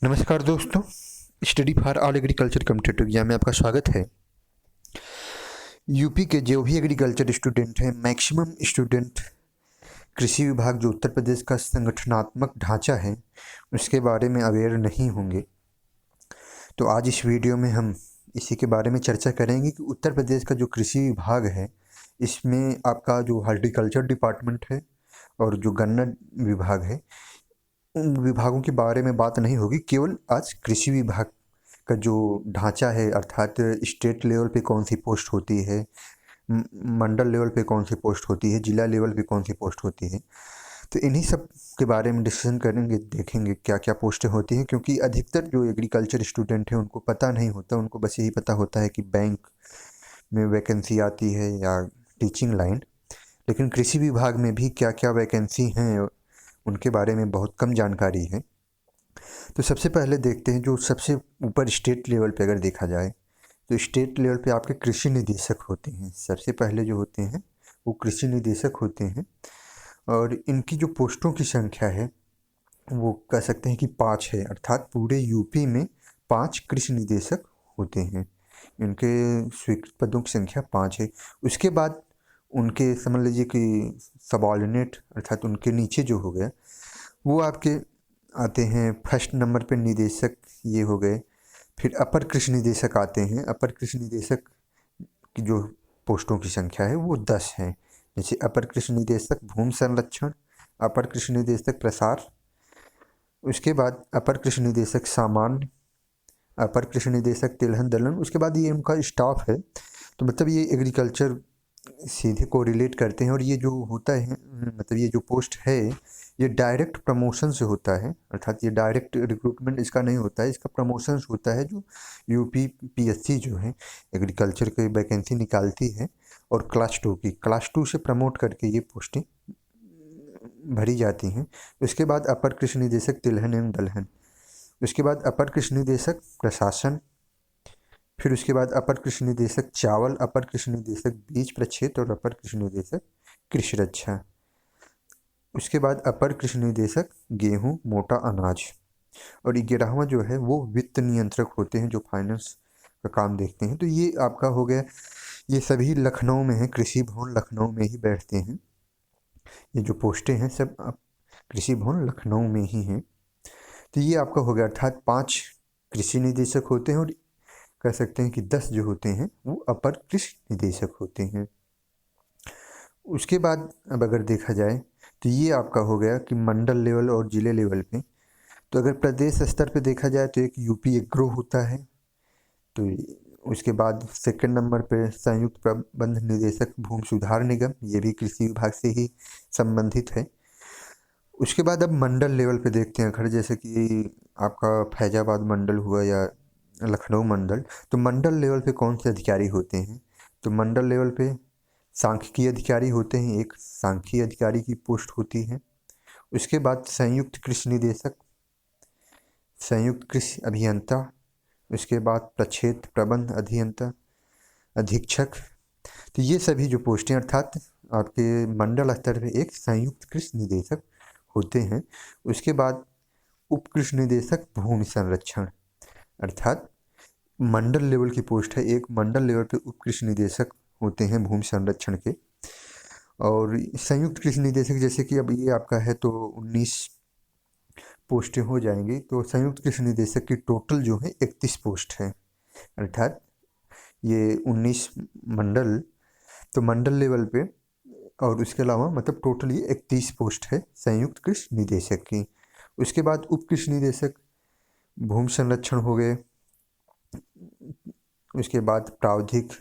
नमस्कार दोस्तों, study for all agriculture competitive exam में आपका स्वागत है। यूपी के जो भी एग्रीकल्चर स्टूडेंट हैं, मैक्सिमम स्टूडेंट कृषि विभाग जो उत्तर प्रदेश का संगठनात्मक ढांचा है उसके बारे में अवेयर नहीं होंगे। तो आज इस वीडियो में हम इसी के बारे में चर्चा करेंगे कि उत्तर प्रदेश का जो कृषि विभाग है इसमें आपका जो हॉर्टिकल्चर डिपार्टमेंट है और जो गन्ना विभाग है, उन विभागों के बारे में बात नहीं होगी। केवल आज कृषि विभाग का जो ढांचा है, अर्थात स्टेट लेवल पे कौन सी पोस्ट होती है, मंडल लेवल पे कौन सी पोस्ट होती है, जिला लेवल पे कौन सी पोस्ट होती है, तो इन्हीं सब के बारे में डिस्कशन करेंगे। देखेंगे क्या क्या पोस्टें होती हैं, क्योंकि अधिकतर जो एग्रीकल्चर स्टूडेंट हैं उनको पता नहीं होता। उनको बस यही पता होता है कि बैंक में वैकेंसी आती है या टीचिंग लाइन, लेकिन कृषि विभाग में भी क्या क्या वैकेंसी हैं उनके बारे में बहुत कम जानकारी है। तो सबसे पहले देखते हैं जो सबसे ऊपर स्टेट लेवल पे अगर देखा जाए तो स्टेट लेवल पे आपके कृषि निदेशक होते हैं। सबसे पहले जो होते हैं वो कृषि निदेशक होते हैं, और इनकी जो पोस्टों की संख्या है वो कह सकते हैं कि 5 है, अर्थात पूरे यूपी में 5 कृषि निदेशक होते हैं। इनके स्वीकृत पदों की संख्या 5 है। उसके बाद उनके समझ लीजिए कि सबॉर्डिनेट अर्थात उनके नीचे जो हो गया वो आपके आते हैं। फर्स्ट नंबर पे निदेशक ये हो गए। फिर अपर कृषि निदेशक आते हैं। अपर कृषि निदेशक की जो पोस्टों की संख्या है वो 10 है। जैसे अपर कृषि निदेशक भूमि संरक्षण, अपर कृषि निदेशक प्रसार, उसके बाद अपर कृषि निदेशक सामान्य, अपर कृषि निदेशक तिलहन दलहन। उसके बाद ये उनका स्टाफ है। तो मतलब ये एग्रीकल्चर सीधे कोरिलेट करते हैं। और ये जो होता है मतलब ये जो पोस्ट है ये डायरेक्ट प्रमोशन से होता है, अर्थात ये डायरेक्ट रिक्रूटमेंट इसका नहीं होता है, इसका प्रमोशन होता है। जो यूपी पीएससी जो है एग्रीकल्चर की वैकेंसी निकालती है और क्लास 2 से प्रमोट करके ये पोस्टें भरी जाती हैं। उसके बाद अपर कृषि निदेशक तिलहन एवं दलहन, उसके बाद अपर कृषि निदेशक प्रशासन, फिर उसके बाद अपर कृषि निदेशक चावल, अपर कृषि निदेशक बीज प्रक्षेत्र और अपर कृषि निदेशक कृषि रक्षा। उसके बाद अपर कृषि निदेशक गेहूं मोटा अनाज। और 11वां जो है वो वित्त नियंत्रक होते हैं, जो फाइनेंस का काम देखते हैं। तो ये आपका हो गया। ये सभी लखनऊ में है, कृषि भवन लखनऊ में ही बैठते हैं। ये जो पोस्टें हैं सब कृषि भवन लखनऊ में ही हैं। तो ये आपका हो गया, अर्थात 5 कृषि निदेशक होते हैं और कह सकते हैं कि 10 जो होते हैं वो अपर कृषि निदेशक होते हैं। उसके बाद अब अगर देखा जाए तो ये आपका हो गया कि मंडल लेवल और जिले लेवल पे। तो अगर प्रदेश स्तर पे देखा जाए तो एक यूपी एग्रो होता है। तो उसके बाद सेकंड नंबर पे संयुक्त प्रबंध निदेशक भूमि सुधार निगम, ये भी कृषि विभाग से ही संबंधित है। उसके बाद अब मंडल लेवल पे देखते हैं, अगर जैसे कि आपका फैजाबाद मंडल हुआ या लखनऊ मंडल। तो मंडल लेवल पे कौन से अधिकारी होते हैं? तो मंडल लेवल पे सांख्यिकी अधिकारी होते हैं, एक सांख्यिकी अधिकारी की पोस्ट होती है। उसके बाद संयुक्त कृषि निदेशक, संयुक्त कृषि अभियंता, उसके बाद प्रक्षेत्र प्रबंध अभियंता, अधीक्षक। तो ये सभी जो पोस्टें अर्थात आपके मंडल स्तर पे एक संयुक्त कृषि निदेशक होते हैं। उसके बाद उप कृषि निदेशक भूमि संरक्षण, अर्थात मंडल लेवल की पोस्ट है। एक मंडल लेवल पे उप कृषि निदेशक होते हैं भूमि संरक्षण के। और संयुक्त कृषि निदेशक जैसे कि अब ये आपका है तो 19 पोस्टें हो जाएंगी। तो संयुक्त कृषि निदेशक की टोटल जो है 31 पोस्ट है, अर्थात ये 19 मंडल, तो मंडल लेवल पे। और उसके अलावा मतलब टोटल ये 31 पोस्ट है संयुक्त कृषि निदेशक की। उसके बाद उप कृषि निदेशक भूमि संरक्षण हो गए। उसके बाद प्रावधिक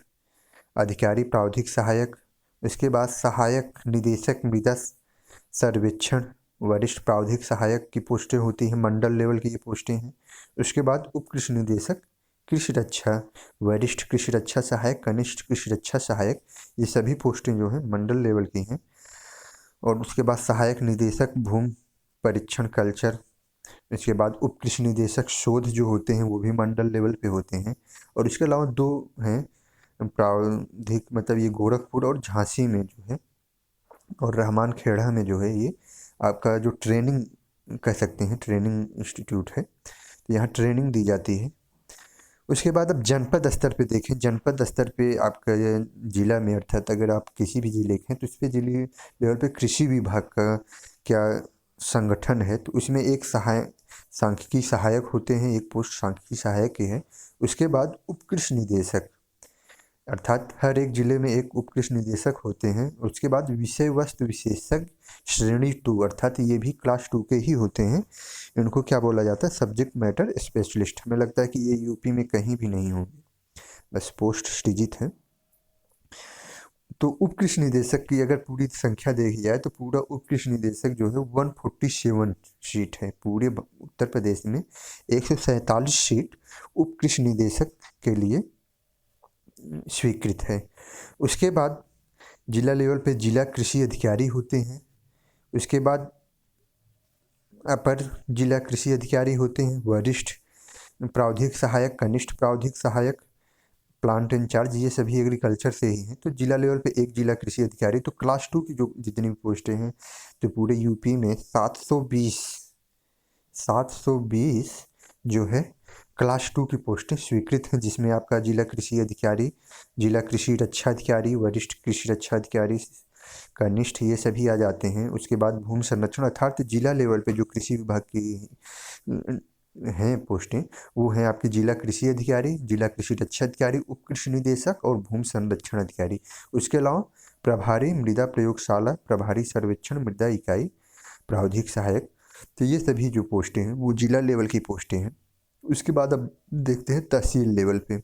अधिकारी, प्रावधिक सहायक। उसके बाद सहायक निदेशक मृदा सर्वेक्षण, वरिष्ठ प्रावधिक सहायक की पोस्टें होती हैं, मंडल लेवल की ये पोस्टें हैं। उसके बाद उप कृषि निदेशक कृषि रक्षा, वरिष्ठ कृषि रक्षा सहायक, कनिष्ठ कृषि रक्षा सहायक, ये सभी पोस्टें जो हैं मंडल लेवल की हैं। और उसके बाद सहायक निदेशक भूमि परीक्षण कल्चर। इसके बाद उप कृषि निदेशक शोध जो होते हैं वो भी मंडल लेवल पे होते हैं। और इसके अलावा 2 हैं प्रावधिक, मतलब ये गोरखपुर और झांसी में जो है, और रहमान खेड़ा में जो है, ये आपका जो ट्रेनिंग कह सकते हैं ट्रेनिंग इंस्टीट्यूट है। तो यहाँ ट्रेनिंग दी जाती है। उसके बाद अब जनपद स्तर पे देखें, जनपद स्तर पे आपका जिला में, अर्थात अगर आप किसी भी जिले के हैं तो उस पर जिले लेवल पे कृषि विभाग का क्या संगठन है, तो उसमें एक सांख्यिकी सहायक होते हैं, एक पोस्ट सांख्यिकी सहायक की है। उसके बाद उपकृषि निदेशक, अर्थात हर एक जिले में एक उपकृषि निदेशक होते हैं। उसके बाद विषय वस्तु विशेषज्ञ श्रेणी 2, अर्थात ये भी क्लास 2 के ही होते हैं। इनको क्या बोला जाता है? Subject matter specialist. हमें लगता है कि ये यूपी में कहीं भी नहीं होंगे, बस पोस्ट सृजित है। तो उपकृषि निदेशक की अगर पूरी संख्या देखी जाए तो पूरा उपकृषि निदेशक जो है 147 सीट है। पूरे उत्तर प्रदेश में 147 सीट उपकृषि निदेशक के लिए स्वीकृत है। उसके बाद जिला लेवल पे जिला कृषि अधिकारी होते हैं। उसके बाद अपर जिला कृषि अधिकारी होते हैं, वरिष्ठ प्रावधानिक सहायक, कनिष्ठ प्रावधानिक सहायक, प्लांट इंचार्ज, ये सभी एग्रीकल्चर से ही हैं। तो जिला लेवल पे एक जिला कृषि अधिकारी। तो क्लास 2 की जो जितनी भी पोस्टें हैं, तो पूरे यूपी में 720 जो है क्लास 2 की पोस्टें स्वीकृत हैं, जिसमें आपका जिला कृषि अधिकारी, जिला कृषि रक्षा अधिकारी, वरिष्ठ कृषि रक्षा अधिकारी, कनिष्ठ, ये सभी आ जाते हैं। उसके बाद भूमि संरक्षण, अर्थात जिला लेवल पे जो कृषि विभाग की हैं पोस्टें, वो हैं आपके जिला कृषि अधिकारी, जिला कृषि रक्षा अधिकारी, उप कृषि निदेशक और भूमि संरक्षण अधिकारी। उसके अलावा प्रभारी मृदा प्रयोगशाला, प्रभारी सर्वेक्षण मृदा इकाई, प्रावधानिक सहायक। तो ये सभी जो पोस्टें हैं वो जिला लेवल की पोस्टें हैं। उसके बाद अब देखते हैं तहसील लेवल पे।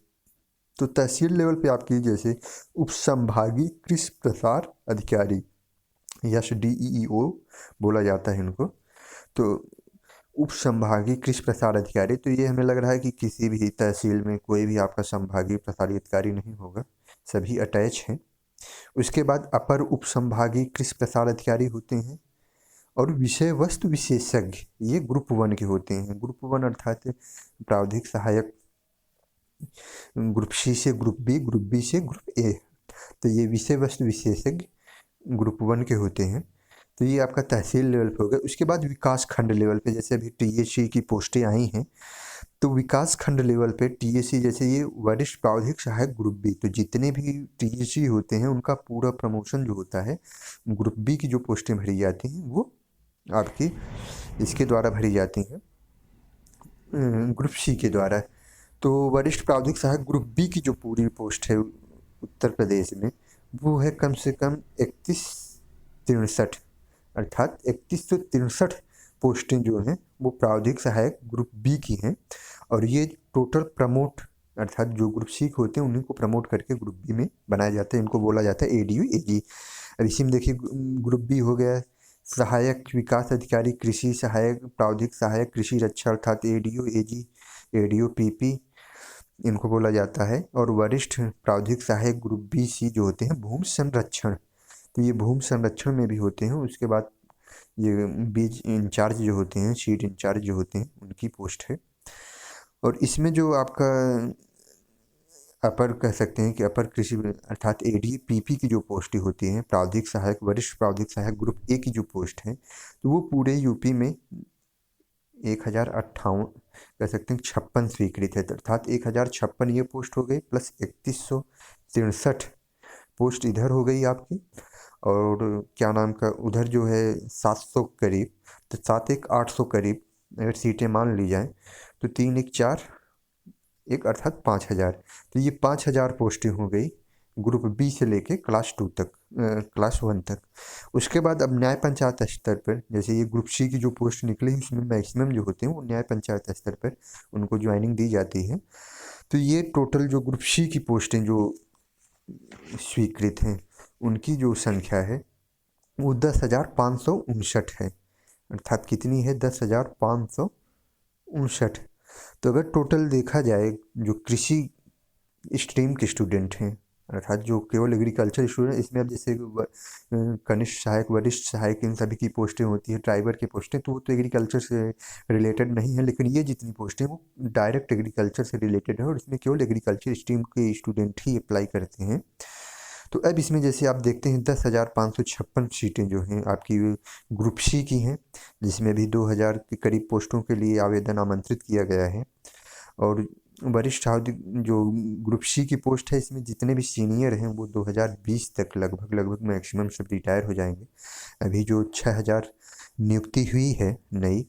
तो तहसील लेवल पे आपकी जैसे उप संभागीय कृषि प्रसार अधिकारी, यश DEO बोला जाता है इनको। तो उप संभागीय कृषि प्रसार अधिकारी, तो ये हमें लग रहा है कि किसी भी तहसील में कोई भी आपका संभागीय प्रसार अधिकारी नहीं होगा, सभी अटैच हैं। उसके बाद अपर उप संभागीय कृषि प्रसार अधिकारी होते हैं। और विषय वस्तु विशेषज्ञ, ये ग्रुप 1 के होते हैं। ग्रुप 1 अर्थात प्रावधानिक सहायक, ग्रुप C से ग्रुप B, ग्रुप B से ग्रुप A। तो ये विषय वस्तु विशेषज्ञ ग्रुप 1 के होते हैं। तो ये आपका तहसील लेवल पे हो गया। उसके बाद विकास खंड लेवल पे, जैसे अभी TSC की पोस्टें आई हैं, तो विकास खंड लेवल पे TSC, जैसे ये वरिष्ठ प्रावधानिक सहायक ग्रुप B, तो जितने भी TSC होते हैं उनका पूरा प्रमोशन जो होता है, ग्रुप B की जो पोस्टें भरी जाती हैं वो आपकी इसके द्वारा भरी जाती हैं, ग्रुप C के द्वारा। तो वरिष्ठ प्रावधानिक सहायक ग्रुप B की जो पूरी पोस्ट है उत्तर प्रदेश में, वो है कम से कम 3163, अर्थात 3163 पोस्टें जो हैं वो प्रावधानिक सहायक ग्रुप B की हैं। और ये टोटल प्रमोट, अर्थात जो ग्रुप C के होते हैं उन्हीं को प्रमोट करके ग्रुप B में बनाया जाता है। इनको बोला जाता है ADU AG। अब इसी में देखिए ग्रुप B हो गया सहायक विकास अधिकारी, कृषि सहायक, प्रावधानिक सहायक कृषि रक्षा, अर्थात ADO AG, ADO PP इनको बोला जाता है। और वरिष्ठ प्रावधानिक सहायक ग्रुप BC जो होते हैं भूमि संरक्षण, तो ये भूमि संरक्षण में भी होते हैं। उसके बाद ये बीज इंचार्ज जो होते हैं, सीड इंचार्ज जो होते हैं, उनकी पोस्ट है। और इसमें जो आपका अपर कह सकते हैं कि अपर कृषि अर्थात ADPP की जो पोस्टें होती हैं, प्रावधानिक सहायक, वरिष्ठ प्रावधानिक सहायक ग्रुप A की जो पोस्ट है, तो वो पूरे यूपी में 1058 कह सकते हैं 56 स्वीकृत है, अर्थात 1056 ये पोस्ट हो गई, प्लस 3163 पोस्ट इधर हो गई आपकी। और क्या नाम का उधर जो है 700 करीब, तो 7 1 800 करीब अगर सीटें मान ली जाएँ, तो 3 1 4 1 अर्थात 5000। तो ये 5000 पोस्टें हो गई ग्रुप B से लेके क्लास 2 तक, क्लास 1 तक। उसके बाद अब न्याय पंचायत स्तर पर, जैसे ये ग्रुप C की जो पोस्ट निकली उसमें मैक्सिमम जो होते हैं वो न्याय पंचायत स्तर पर उनको ज्वाइनिंग दी जाती है। तो ये टोटल जो ग्रुप C की पोस्टें जो स्वीकृत हैं उनकी जो संख्या है वो 10,559 है, अर्थात कितनी है? 10,559। तो अगर टोटल देखा जाए जो कृषि स्ट्रीम के स्टूडेंट हैं, अर्थात जो केवल एग्रीकल्चर स्टूडेंट, इसमें अब जैसे कनिष्ठ सहायक, वरिष्ठ सहायक, इन सभी की पोस्टें होती है, ड्राइवर की पोस्टें, तो वो तो एग्रीकल्चर से रिलेटेड नहीं है। लेकिन ये जितनी पोस्टें वो डायरेक्ट एग्रीकल्चर से रिलेटेड है और इसमें केवल एग्रीकल्चर स्ट्रीम के स्टूडेंट ही अप्लाई करते हैं। तो अब इसमें जैसे आप देखते हैं 10,556 सीटें जो हैं आपकी ग्रुप सी की हैं, जिसमें भी 2,000 के करीब पोस्टों के लिए आवेदन आमंत्रित किया गया है। और वरिष्ठ जो ग्रुप सी की पोस्ट है, इसमें जितने भी सीनियर हैं वो 2020 तक लगभग मैक्सिमम सब रिटायर हो जाएंगे। अभी जो 6,000 नियुक्ति हुई है नई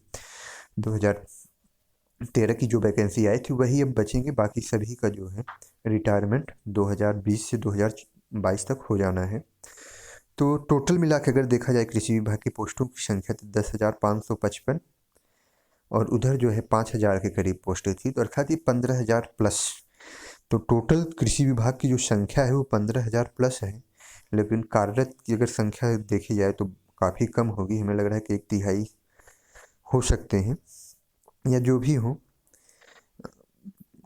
2013 की जो वैकेंसी आई थी वही अब बचेंगे, बाकी सभी का जो है रिटायरमेंट 2020 से 2022 तक हो जाना है। तो टोटल मिला के अगर देखा जाए कृषि विभाग की पोस्टों की संख्या तो 10,555 और उधर जो है 5,000 के करीब पोस्टें थी, तो अर्थात ये 15,000 प्लस। तो टोटल कृषि विभाग की जो संख्या है वो 15,000 प्लस है, लेकिन कार्यरत की अगर संख्या देखी जाए तो काफ़ी कम होगी। हमें लग रहा है कि 1/3 हो सकते हैं या जो भी हो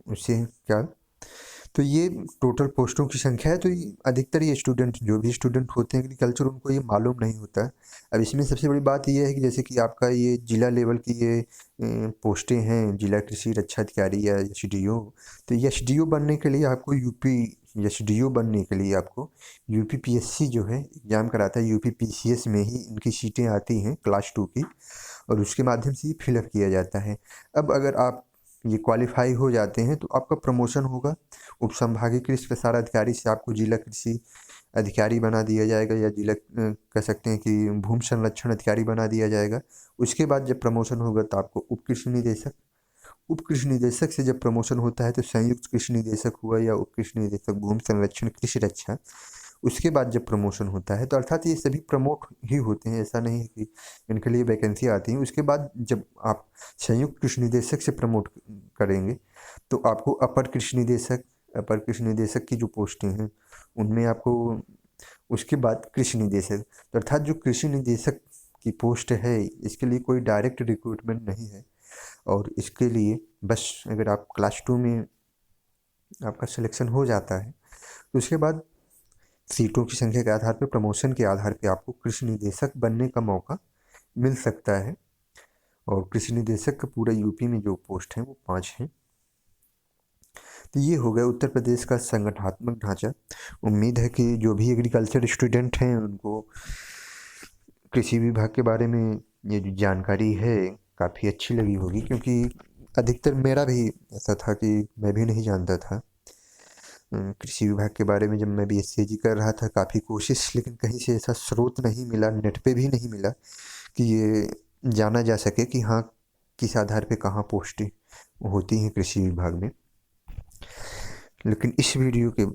उससे क्या। तो ये टोटल पोस्टों की संख्या है। तो अधिकतर ये स्टूडेंट जो भी स्टूडेंट होते हैं एग्रीकल्चर, उनको ये मालूम नहीं होता है। अब इसमें सबसे बड़ी बात ये है कि जैसे कि आपका ये जिला लेवल की ये पोस्टें हैं, जिला कृषि रक्षा अधिकारी या एसडीओ। तो एसडीओ बनने के लिए आपको एसडीओ बनने के लिए आपको यूपीपीएससी जो है एग्ज़ाम कराता है। यूपीपीसीएस में ही इनकी सीटें आती हैं क्लास 2 की, और उसके माध्यम से ही फिलअप किया जाता है। अब अगर आप ये क्वालिफाई हो जाते हैं तो आपका प्रमोशन होगा, उप संभागीय कृषि प्रसार अधिकारी से आपको जिला कृषि अधिकारी बना दिया जाएगा, या जिला कह सकते हैं कि भूमि संरक्षण अधिकारी बना दिया जाएगा। उसके बाद जब प्रमोशन होगा तो आपको उप कृषि निदेशक से जब प्रमोशन होता है तो संयुक्त कृषि निदेशक हुआ, या उप कृषि निदेशक भूमि संरक्षण कृषि रक्षा। उसके बाद जब प्रमोशन होता है तो अर्थात ये सभी प्रमोट ही होते हैं, ऐसा नहीं है कि इनके लिए वैकेंसी आती है। उसके बाद जब आप संयुक्त कृषि निदेशक से प्रमोट करेंगे तो आपको अपर कृषि निदेशक की जो पोस्टें हैं उनमें आपको उसके बाद कृषि निदेशक, तो अर्थात जो कृषि निदेशक की पोस्ट है इसके लिए कोई डायरेक्ट रिक्रूटमेंट नहीं है। और इसके लिए बस अगर आप क्लास 2 में आपका सिलेक्शन हो जाता है तो उसके बाद सीटों की संख्या के आधार पर, प्रमोशन के आधार पर आपको कृषि निदेशक बनने का मौका मिल सकता है। और कृषि निदेशक का पूरा यूपी में जो पोस्ट हैं वो 5 हैं। तो ये हो गया उत्तर प्रदेश का संगठनात्मक ढांचा। उम्मीद है कि जो भी एग्रीकल्चर स्टूडेंट हैं उनको कृषि विभाग के बारे में ये जो जानकारी है काफ़ी अच्छी लगी होगी, क्योंकि अधिकतर मेरा भी ऐसा था कि मैं भी नहीं जानता था कृषि विभाग के बारे में। जब मैं BSc कर रहा था काफ़ी कोशिश, लेकिन कहीं से ऐसा स्रोत नहीं मिला, नेट पे भी नहीं मिला कि ये जाना जा सके कि हाँ किस आधार पे कहाँ पोस्टें होती हैं कृषि विभाग में। लेकिन इस वीडियो के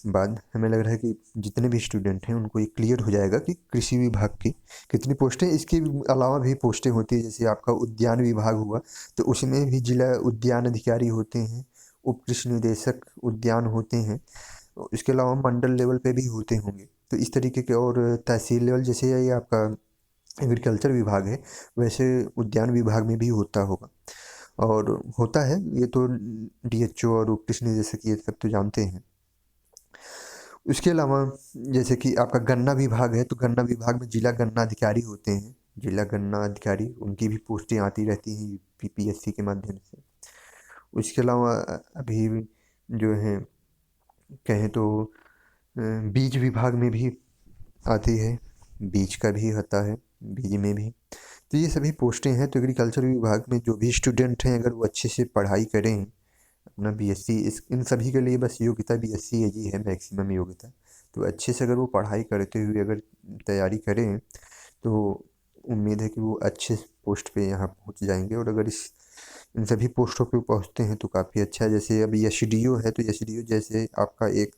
बाद हमें लग रहा है कि जितने भी स्टूडेंट हैं उनको ये क्लियर हो जाएगा कि कृषि विभाग की कितनी पोस्टें, इसके अलावा भी पोस्टें होती है। जैसे आपका उद्यान विभाग हुआ तो उसमें भी जिला उद्यान अधिकारी होते हैं, उप कृषि निदेशक उद्यान होते हैं, इसके अलावा मंडल लेवल पे भी होते होंगे। तो इस तरीके के, और तहसील लेवल जैसे ये आपका एग्रीकल्चर विभाग है वैसे उद्यान विभाग में भी होता होगा, और होता है। ये तो DHO और उप कृषि निदेशक ये सब तो जानते हैं। उसके अलावा जैसे कि आपका गन्ना विभाग है तो गन्ना विभाग में जिला गन्ना अधिकारी होते हैं, जिला गन्ना अधिकारी, उनकी भी पोस्टें आती रहती हैं PPSC के माध्यम से। उसके अलावा अभी जो है कहें तो बीज विभाग में भी आती है, बीज का भी होता है, बीज में भी। तो ये सभी पोस्टें हैं। तो एग्रीकल्चर विभाग में जो भी स्टूडेंट हैं अगर वो अच्छे से पढ़ाई करें अपना BSc, इन सभी के लिए बस योग्यता BSc ही है मैक्सिमम योग्यता। तो अच्छे से अगर वो पढ़ाई करते हुए अगर तैयारी करें तो उम्मीद है कि वो अच्छे पोस्ट पे यहाँ पहुँच जाएंगे। और अगर इन सभी पोस्टों पे पहुँचते हैं तो काफ़ी अच्छा है। जैसे अभी SDO है तो SDO जैसे आपका एक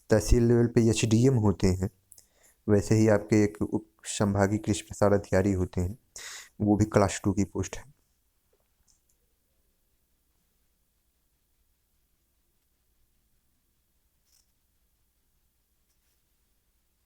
तहसील लेवल पे SDM होते हैं, वैसे ही आपके एक उप संभागीय कृषि प्रसार अधिकारी होते हैं, वो भी क्लास 2 की पोस्ट है।